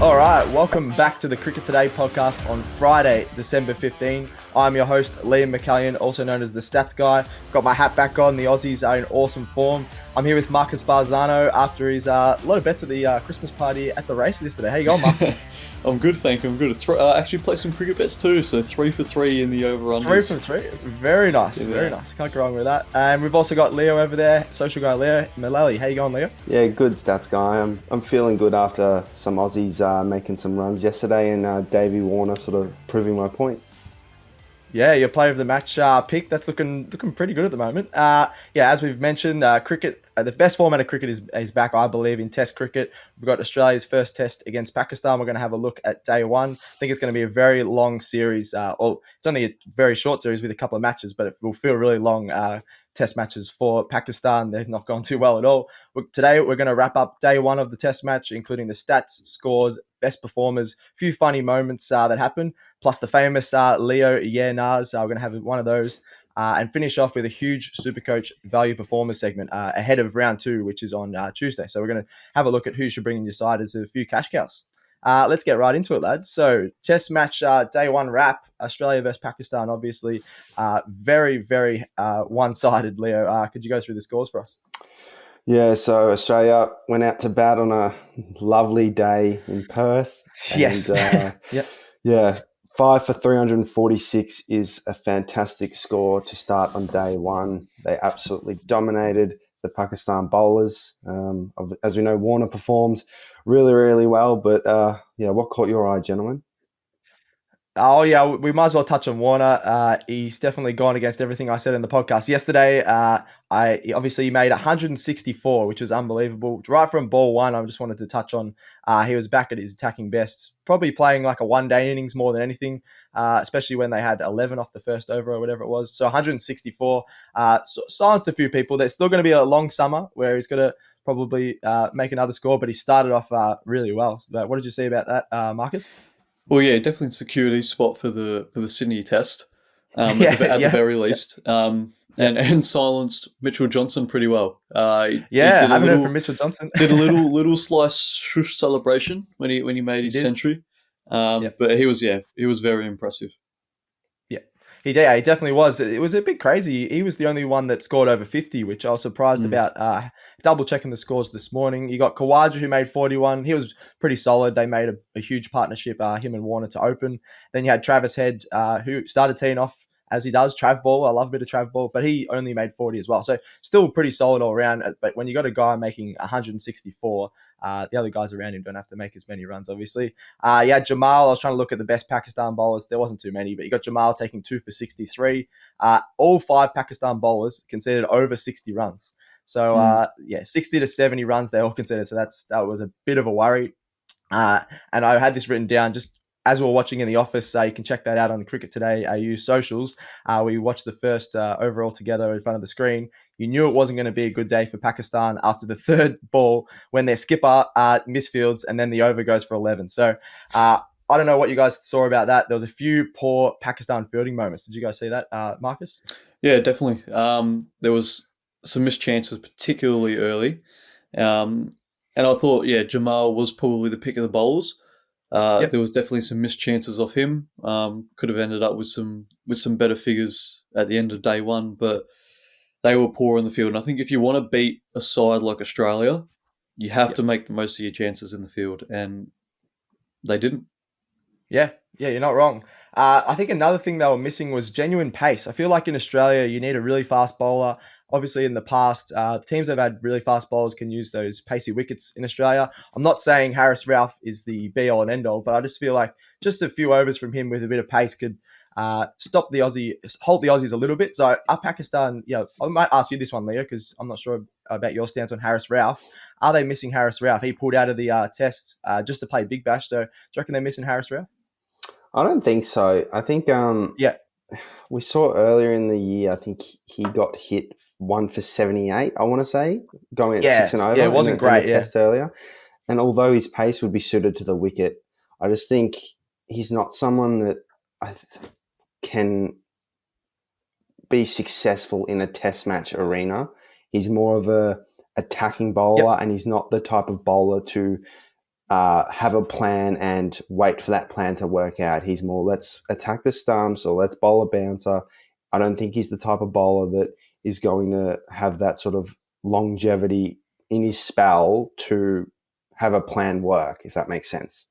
All right, welcome back to the Cricket Today podcast on Friday, December 15. I'm your host, Liam McAllion, also known as the Stats Guy. Got my hat back on. The Aussies are in awesome form. I'm here with Marcus Bazzano after his lot of bets at the Christmas party at the races yesterday. How you going, Marcus? I'm good, thank you. I'm good. Actually played some cricket bets too, so 3 for 3 in the over-unders. 3 for 3. Very nice, very nice. Can't go wrong with that. And we've also got Leo over there, social guy Leo Mullaly. How you going, Leo? Yeah, good, Stats Guy. I'm feeling good after some Aussies making some runs yesterday and Davey Warner sort of proving my point. Yeah, your player of the match pick, that's looking pretty good at the moment. As we've mentioned, cricket, the best format of cricket is back, I believe, in Test cricket. We've got Australia's first Test against Pakistan. We're going to have a look at day one. I think it's going to be a very long series. It's only a very short series with a couple of matches, but it will feel really long Test matches for Pakistan. They've not gone too well at all. Today, we're going to wrap up day one of the Test match, including the stats, scores, best performers, a few funny moments that happened, plus the famous Leo Nas. We're going to have one of those and finish off with a huge SuperCoach value performers segment ahead of round two, which is on Tuesday. So we're going to have a look at who should bring in your side as a few cash cows. Let's get right into it, lads. So, Test match day one wrap, Australia versus Pakistan, obviously very, very one-sided. Leo, could you go through the scores for us? Yeah, so Australia went out to bat on a lovely day in Perth. Yes. And, Yep. Yeah, 5 for 346 is a fantastic score to start on day one. They absolutely dominated the Pakistan bowlers. As we know, Warner performed really, really well. But what caught your eye, gentlemen? Oh, yeah, we might as well touch on Warner. He's definitely gone against everything I said in the podcast yesterday. He made 164, which was unbelievable. Right from ball one, I just wanted to touch on, he was back at his attacking best, probably playing like a one-day innings more than anything, especially when they had 11 off the first over or whatever it was. So 164, silenced a few people. There's still going to be a long summer where he's going to probably make another score, but he started off really well. So, what did you see about that, Marcus? Well, yeah, definitely secured his spot for the Sydney Test at the very least, and silenced Mitchell Johnson pretty well. I haven't heard from Mitchell Johnson. Did a little slice shush celebration when he made his century, but he was very impressive. He definitely was. It was a bit crazy. He was the only one that scored over 50, which I was surprised about. Double checking the scores this morning. You got Khawaja, who made 41. He was pretty solid. They made a huge partnership, him and Warner, to open. Then you had Travis Head, who started teeing off as he does. Trav ball. I love a bit of Trav ball, but he only made 40 as well. So still pretty solid all around. But when you got a guy making 164, the other guys around him don't have to make as many runs, obviously. You had Jamal. I was trying to look at the best Pakistan bowlers. There wasn't too many, but you got Jamal taking 2 for 63. All 5 Pakistan bowlers conceded over 60 runs. So, 60 to 70 runs they all conceded. So that was a bit of a worry. And I had this written down just as we were watching in the office. You can check that out on Cricket Today AU socials. We watched the first overall together in front of the screen. You knew it wasn't going to be a good day for Pakistan after the third ball when their skipper misfields and then the over goes for 11. So I don't know what you guys saw about that. There was a few poor Pakistan fielding moments. Did you guys see that, Marcus? Yeah, definitely. There was some missed chances, particularly early. And I thought, Jamal was probably the pick of the bowlers. There was definitely some missed chances off him. Could have ended up with some better figures at the end of day one, but they were poor in the field. And I think if you want to beat a side like Australia, you have to make the most of your chances in the field, and they didn't. Yeah, you're not wrong. I think another thing they were missing was genuine pace. I feel like in Australia, you need a really fast bowler. Obviously, in the past, teams that have had really fast bowlers can use those pacey wickets in Australia. I'm not saying Harris Ralph is the be-all and end-all, but I just feel like just a few overs from him with a bit of pace could halt the Aussies a little bit. So are Pakistan, I might ask you this one, Leo, because I'm not sure about your stance on Harris Ralph. Are they missing Harris Ralph? He pulled out of the tests just to play Big Bash. So do you reckon they're missing Harris Ralph? I don't think so. I think we saw earlier in the year, I think he got hit 1 for 78, I want to say, going at 6 and over. Yeah, it wasn't great. In the test earlier. And although his pace would be suited to the wicket, I just think he's not someone that can be successful in a test match arena. He's more of a attacking bowler, and he's not the type of bowler to have a plan and wait for that plan to work out. He's more, let's attack the stumps or let's bowl a bouncer. I don't think he's the type of bowler that is going to have that sort of longevity in his spell to have a plan work, if that makes sense.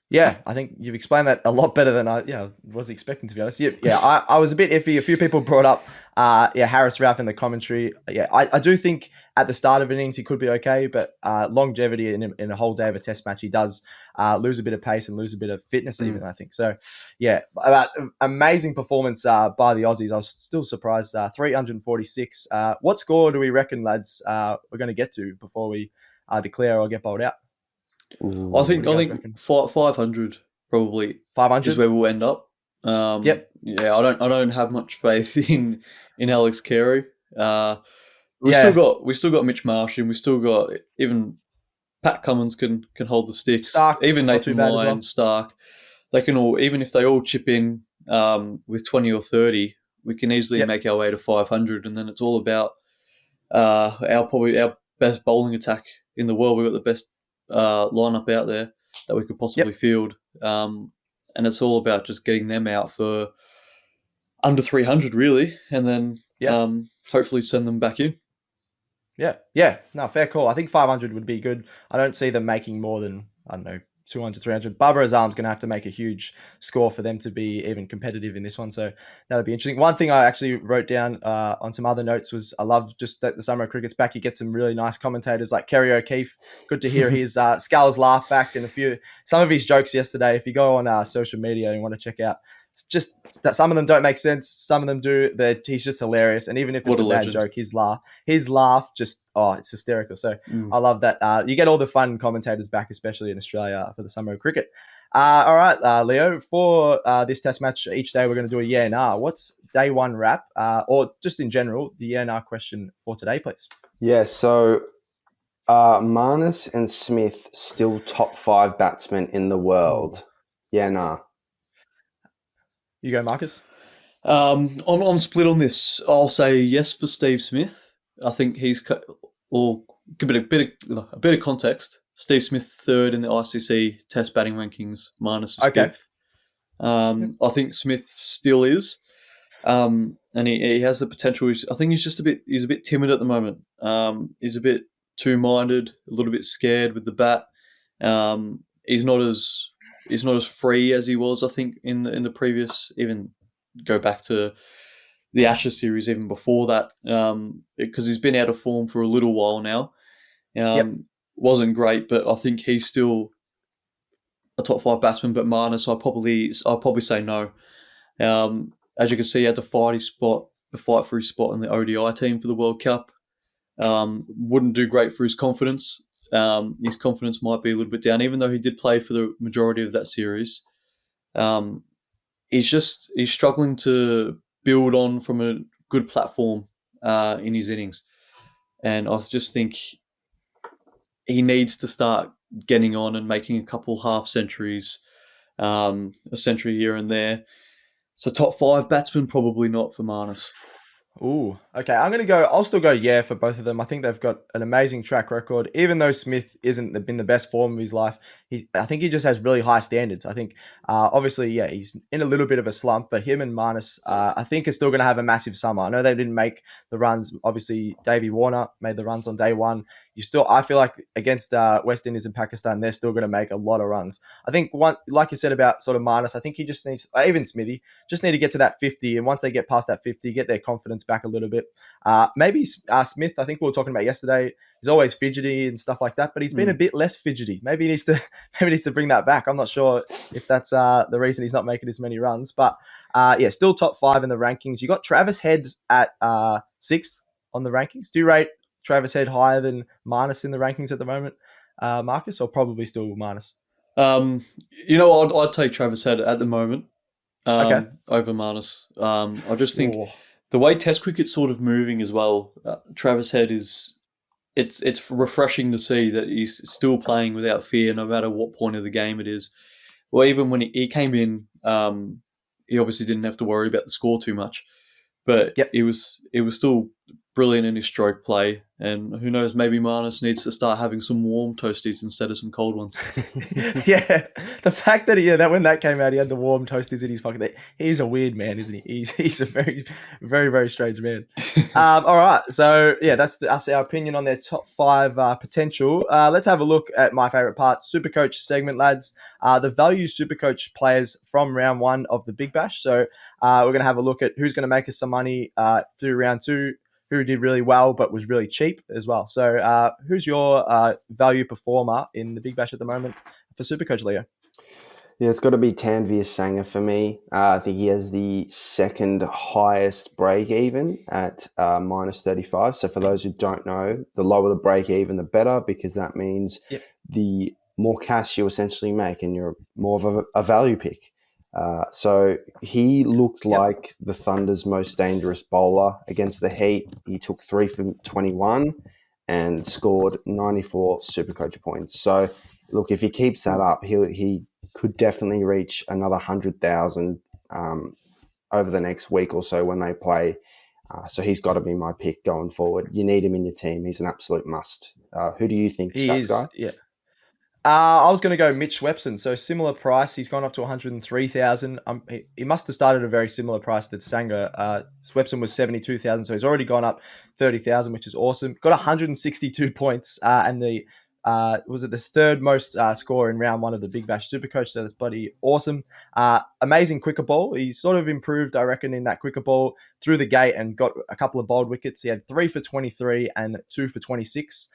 Yeah, I think you've explained that a lot better than I was expecting, to be honest. Yeah, I was a bit iffy. A few people brought up Harris Ralph in the commentary. Yeah, I do think at the start of innings he could be okay, but longevity in a whole day of a test match, he does lose a bit of pace and lose a bit of fitness even, I think. So, yeah, about amazing performance by the Aussies. I was still surprised. 346. What score do we reckon, lads, we're going to get to before we declare or get bowled out? I think 500 probably 500 is where we'll end up. Yep. Yeah, I don't have much faith in Alex Carey. We still got Mitch Marsh, and we still got even Pat Cummins can hold the sticks. Stark, even Nathan Lyon, well. Stark, they can all, even if they all chip in with 20 or 30, we can easily make our way to 500, and then it's all about our best bowling attack in the world. We've got the best lineup out there that we could possibly field, and it's all about just getting them out for under 300 really, and then hopefully send them back in. No, fair call. I think 500 would be good. I don't see them making more than, I don't know, 200, 300. Barbara Azam's going to have to make a huge score for them to be even competitive in this one. So that'll be interesting. One thing I actually wrote down on some other notes was I love just that the summer of cricket's back. You get some really nice commentators like Kerry O'Keefe. Good to hear his Skulls laugh back and some of his jokes yesterday. If you go on social media and want to check out, it's just that some of them don't make sense. Some of them do. He's just hilarious. And even if it's a bad joke, his laugh just, it's hysterical. So I love that. You get all the fun commentators back, especially in Australia for the summer of cricket. All right, Leo, for this test match, each day we're going to do a yeah and nah. What's day one wrap, or just in general, the yeah and nah question for today, please? Yeah, so Marnus and Smith still top 5 batsmen in the world. Yeah, nah. You go, Marcus. I'm split on this. I'll say yes for Steve Smith. I think he's a bit of context. Steve Smith third in the ICC Test batting rankings. Marnus is fifth. I think Smith still is, and he has the potential. I think he's a bit timid at the moment. He's a bit too minded, a little bit scared with the bat. He's not as free as he was, I think, in the previous, even go back to the Ashes series, even before that, because he's been out of form for a little while now. Wasn't great, but I think he's still a top 5 batsman. But Marnus, I'll probably say no. As you can see, he had to fight for his spot in the ODI team for the World Cup. Wouldn't do great for his confidence. His confidence might be a little bit down, even though he did play for the majority of that series. He's struggling to build on from a good platform in his innings, and I just think he needs to start getting on and making a couple half centuries, a century here and there. So top 5 batsmen, probably not for Marnus. Ooh, okay. I'll still go yeah for both of them. I think they've got an amazing track record. Even though Smith isn't been the best form of his life, I think he just has really high standards. I think, obviously, he's in a little bit of a slump, but him and Marnus, I think, are still going to have a massive summer. I know they didn't make the runs. Obviously, Davey Warner made the runs on day one. I feel like against West Indies and Pakistan, they're still going to make a lot of runs. I think like you said about sort of Marnus, I think he just needs, even Smithy, just need to get to that 50. And once they get past that 50, get their confidence back a little bit. Maybe Smith, I think we were talking about yesterday, he's always fidgety and stuff like that, but he's been a bit less fidgety. Maybe he needs to bring that back. I'm not sure if that's the reason he's not making as many runs, but still top 5 in the rankings. You got Travis Head at 6th on the rankings. Do you rate Travis Head higher than Marnus in the rankings at the moment, Marcus, or probably still Marnus? I'd take Travis Head at the moment over Marnus. I just think the way Test cricket's sort of moving as well, Travis Head it's refreshing to see that he's still playing without fear, no matter what point of the game it is. Well, even when he came in, he obviously didn't have to worry about the score too much, but it was still brilliant in his stroke play. And who knows, maybe Marnus needs to start having some warm toasties instead of some cold ones. Yeah, the fact that that when that came out, he had the warm toasties in his pocket. He's a weird man, isn't he? He's a very, very, very strange man. All right, so yeah, that's our opinion on their top 5 potential. Let's have a look at my favorite part, SuperCoach segment, lads. The value SuperCoach players from round 1 of the Big Bash. So we're going to have a look at who's going to make us some money through round 2. Who did really well but was really cheap as well. So who's your value performer in the Big Bash at the moment for SuperCoach, Leo? Yeah, it's got to be Tanvir Sangha for me. I think he has the second highest break even at minus 35. So for those who don't know, the lower the break even, the better, because that means the more cash you essentially make and you're more of a value pick. So he looked like the Thunder's most dangerous bowler against the Heat. He took 3 for 21 and scored 94 SuperCoach points. So look, if he keeps that up, he could definitely reach another 100,000 over the next week or so when they play. So he's got to be my pick going forward. You need him in your team. He's an absolute must. Who do you think, Stats Guy? Yeah. I was going to go Mitch Swepson. So similar price. He's gone up to 103,000. He must have started at a very similar price to Sangha. Swepson was 72,000. So he's already gone up 30,000, which is awesome. Got 162 points. And was it this third most score in round 1 of the Big Bash SuperCoach? So that's bloody awesome. Amazing quicker ball. He sort of improved, I reckon, in that quicker ball through the gate and got a couple of bowled wickets. He had 3 for 23 and 2 for 26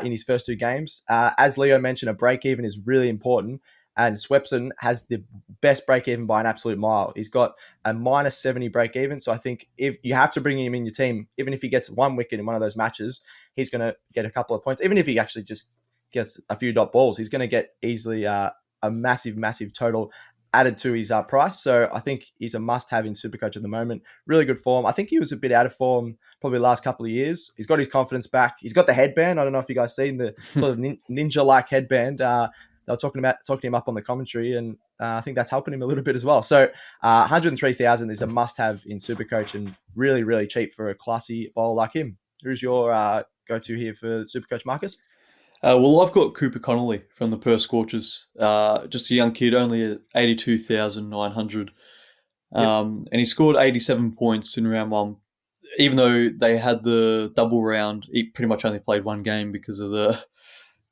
in his first 2 games. As Leo mentioned, a break even is really important. And Swepson has the best break even by an absolute mile. He's got a minus 70 break even. So I think if you have to bring him in your team, even if he gets 1 wicket in one of those matches, he's going to get a couple of points. Even if he actually just gets a few dot balls, he's going to get easily a massive, massive total added to his price. So I think he's a must-have in SuperCoach at the moment. Really good form. I think he was a bit out of form probably the last couple of years. He's got his confidence back. He's got the headband. I don't know if you guys seen the sort of ninja-like headband. They were talking him up on the commentary, and I think that's helping him a little bit as well. So 103,000 is a must-have in SuperCoach and really, really cheap for a classy bowler like him. Who's your go-to here for SuperCoach, Marcus? Well, I've got Cooper Connolly from the Perth Scorchers. Just a young kid, only at 82,900. And he scored 87 points in round 1. Even though they had the double round, he pretty much only played 1 game because of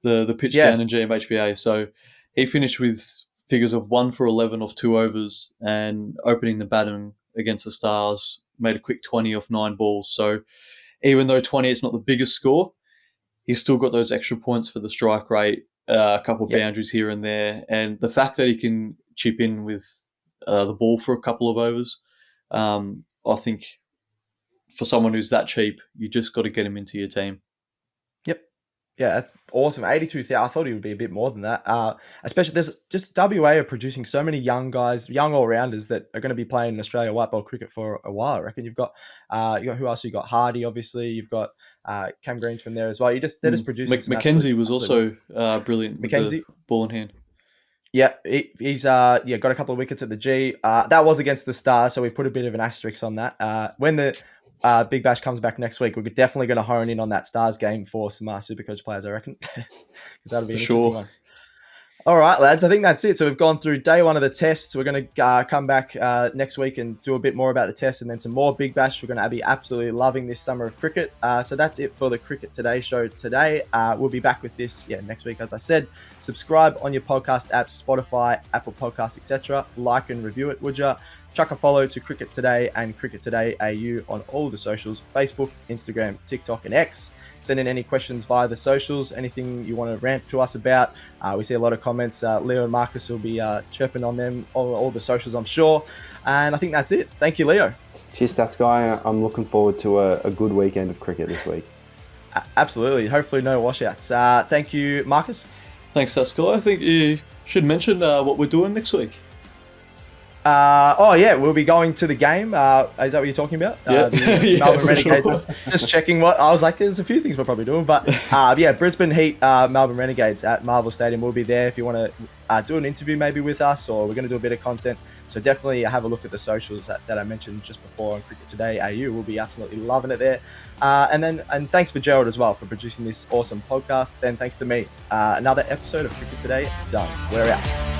the pitch down in GMHBA. So he finished with figures of 1 for 11 off 2 overs and opening the baton against the Stars, made a quick 20 off 9 balls. So even though 20 is not the biggest score, he's still got those extra points for the strike rate, a couple of boundaries here and there. And the fact that he can chip in with the ball for a couple of overs, I think for someone who's that cheap, you just got to get him into your team. Yep. Yeah, that's awesome. 82,000. I thought he would be a bit more than that. Especially there's just WA are producing so many young guys, young all-rounders that are going to be playing in Australia white ball cricket for a while. I reckon you've got who else? You got Hardy, obviously. You've got Cam Green's from there as well. They're just producing. Mackenzie was also brilliant. Mackenzie, with the ball in hand. Yeah, he's got a couple of wickets at the G. That was against the Stars, so we put a bit of an asterisk on that. When the Big Bash comes back next week, we're definitely going to hone in on that Stars game for some SuperCoach players, I reckon, because that'll be an interesting one. All right, lads, I think that's it. So we've gone through day 1 of the tests. We're going to come back next week and do a bit more about the tests and then some more Big Bash. We're going to be absolutely loving this summer of cricket. So that's it for the Cricket Today show today. We'll be back with this next week, as I said. Subscribe on your podcast apps, Spotify, Apple Podcasts, etc. Like and review it, would ya? Chuck a follow to Cricket Today and Cricket Today AU on all the socials, Facebook, Instagram, TikTok, and X. Send in any questions via the socials, anything you want to rant to us about. We see a lot of comments. Leo and Marcus will be chirping on them, all the socials, I'm sure. And I think that's it. Thank you, Leo. Cheers, Stats Guy. I'm looking forward to a good weekend of cricket this week. Absolutely. Hopefully no washouts. Thank you, Marcus. Thanks, Stats Guy. I think you should mention what we're doing next week. We'll be going to the game. Is that what you're talking about? The Melbourne Renegades. Sure. Just checking what I was like. There's a few things we're probably doing, but Brisbane Heat, Melbourne Renegades at Marvel Stadium. We'll be there if you want to do an interview maybe with us, or we're going to do a bit of content So definitely have a look at the socials that I mentioned just before on Cricket Today AU. We'll be absolutely loving it there. And thanks for Gerald as well for producing this awesome podcast. Then thanks to me. Another episode of Cricket Today done. We're out.